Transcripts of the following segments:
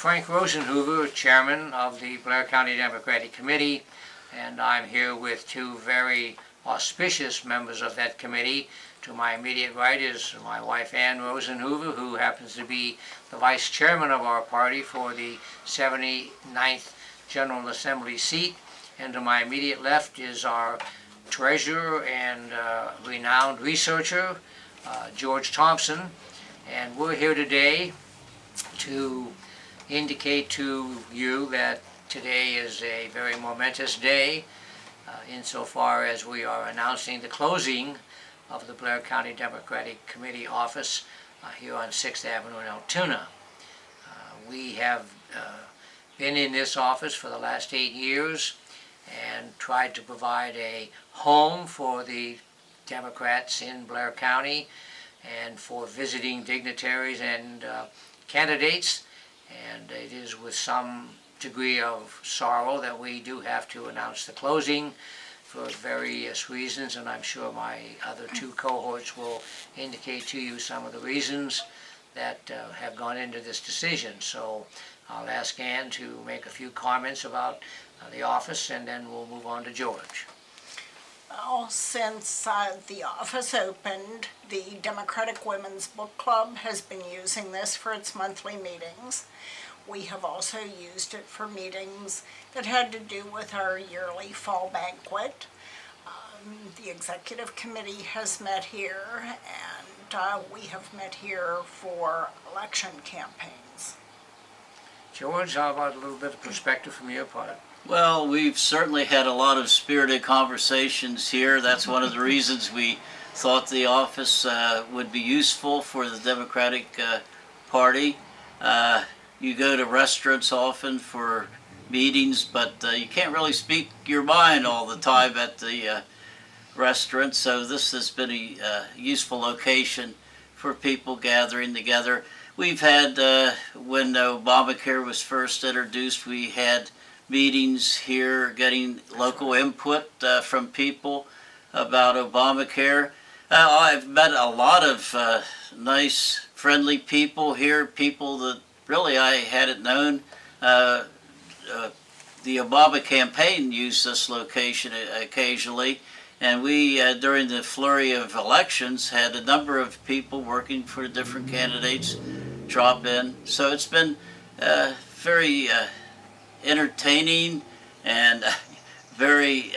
Frank Rosenhoover, Chairman of the Blair County Democratic Committee, and I'm here with two very auspicious members of that committee. To my immediate right is my wife, Ann Rosenhoover, who happens to be the Vice Chairman of our party for the 79th General Assembly seat. And to my immediate left is our Treasurer and renowned researcher, George Thompson. And we're here today to indicate to you that today is a very momentous day insofar as we are announcing the closing of the Blair County Democratic Committee office here on 6th Avenue in Altoona. We have been in this office for the last 8 years and tried to provide a home for the Democrats in Blair County and for visiting dignitaries and candidates, and it is with some degree of sorrow that we do have to announce the closing for various reasons, and I'm sure my other two cohorts will indicate to you some of the reasons that have gone into this decision. So I'll ask Ann to make a few comments about the office, and then we'll move on to George. Well, since the office opened, the Democratic Women's Book Club has been using this for its monthly meetings. We have also used it for meetings that had to do with our yearly fall banquet. The executive committee has met here, and we have met here for election campaigns. George, how about a little bit of perspective from your part? Well, we've certainly had a lot of spirited conversations here. That's one of the reasons we thought the office would be useful for the Democratic Party. You go to restaurants often for meetings, but you can't really speak your mind all the time at the restaurant, so this has been a useful location for people gathering together. We've had, when Obamacare was first introduced, we had meetings here getting local input from people about Obamacare. I've met a lot of nice, friendly people here, people that really I hadn't known. The Obama campaign used this location occasionally, and we, during the flurry of elections, had a number of people working for different candidates drop in. So it's been very entertaining and very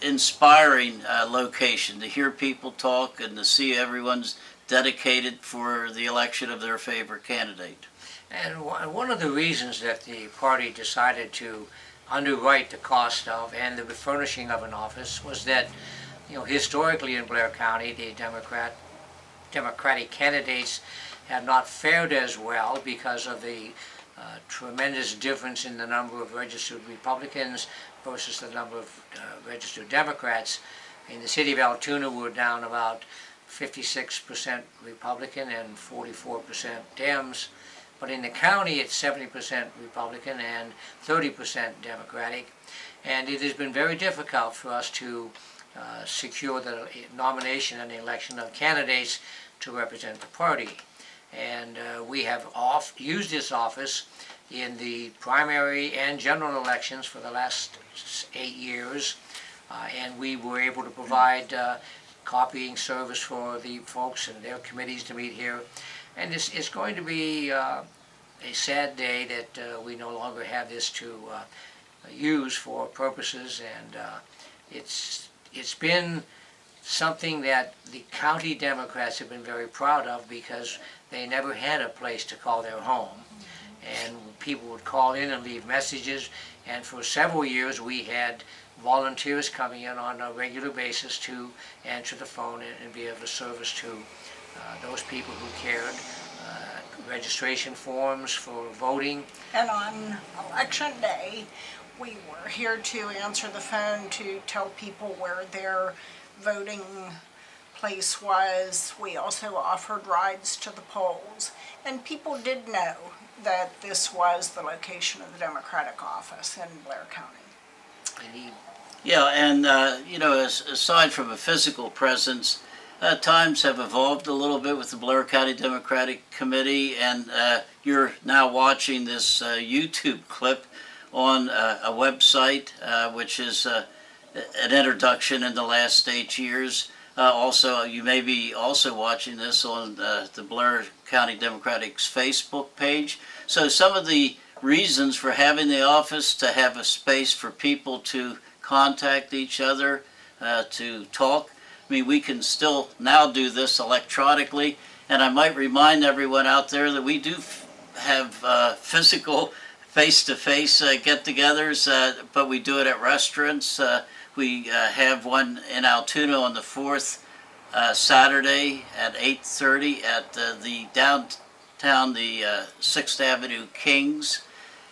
inspiring location to hear people talk and to see everyone's dedicated for the election of their favorite candidate. And one of the reasons that the party decided to underwrite the cost of and the furnishing of an office was that, historically in Blair County, the Democratic candidates have not fared as well because of the tremendous difference in the number of registered Republicans versus the number of registered Democrats. In the city of Altoona, we're down about 56% Republican and 44% Dems. But in the county, it's 70% Republican and 30% Democratic. And it has been very difficult for us to secure the nomination and the election of candidates to represent the party. And we have used this office in the primary and general elections for the last 8 years. And we were able to provide copying service for the folks and their committees to meet here. And it's going to be a sad day that we no longer have this to use for purposes, and it's been something that the county Democrats have been very proud of because they never had a place to call their home. And people would call in and leave messages, and for several years we had volunteers coming in on a regular basis to answer the phone and be of a service to those people who cared. Registration forms for voting. And on election day, we were here to answer the phone to tell people where their voting place was. We also offered rides to the polls, and people did know that this was the location of the Democratic office in Blair County. Indeed. Yeah, and aside from a physical presence, times have evolved a little bit with the Blair County Democratic Committee, and you're now watching this YouTube clip on a website which is an introduction in the last 8 years. Also, you may be also watching this on the Blair County Democratic's Facebook page. So some of the reasons for having the office, to have a space for people to contact each other, to talk. I mean, we can still now do this electronically, and I might remind everyone out there that we do have physical face-to-face get-togethers, but we do it at restaurants. We have one in Altoona on the 4th Saturday at 8:30 at the downtown, the 6th Avenue Kings.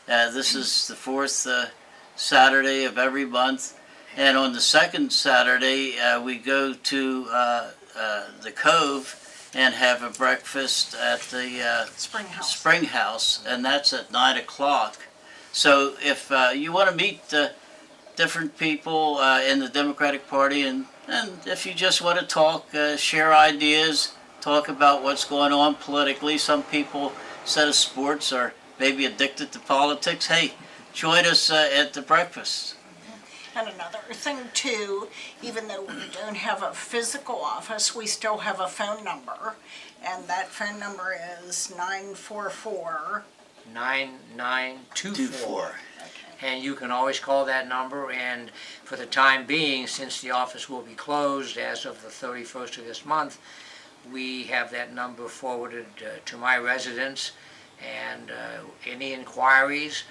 This is the 4th Saturday of every month. And on the 2nd Saturday, we go to the Cove and have a breakfast at the Spring House, and that's at 9 o'clock. So if you want to meet different people in the Democratic Party, and if you just want to talk, share ideas, talk about what's going on politically. Some people, instead of sports, are maybe addicted to politics. Hey, join us at the breakfast. And another thing too, even though we don't have a physical office, we still have a phone number, and that phone number is 944. 9924. And you can always call that number, and for the time being, since the office will be closed as of the 31st of this month, we have that number forwarded to my residence, and any inquiries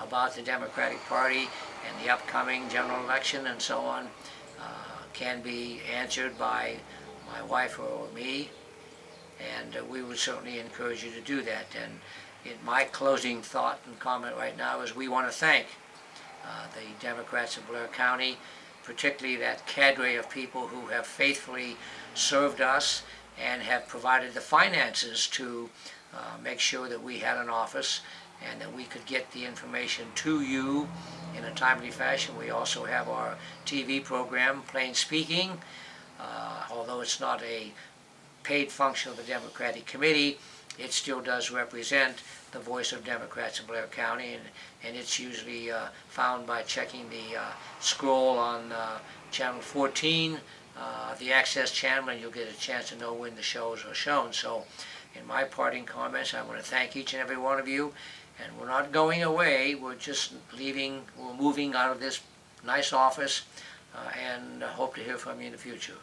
about the Democratic Party and the upcoming general election and so on can be answered by my wife or me, and we would certainly encourage you to do that. And my closing thought and comment right now is we want to thank the Democrats of Blair County, particularly that cadre of people who have faithfully served us and have provided the finances to make sure that we had an office and that we could get the information to you in a timely fashion. We also have our TV program, Plain Speaking. Although it's not a paid function of the Democratic Committee, it still does represent the voice of Democrats in Blair County, and it's usually found by checking the scroll on channel 14, the Access channel, and you'll get a chance to know when the shows are shown. So in my parting comments, I want to thank each and every one of you, and we're not going away, we're just leaving, we're moving out of this nice office, and hope to hear from you in the future.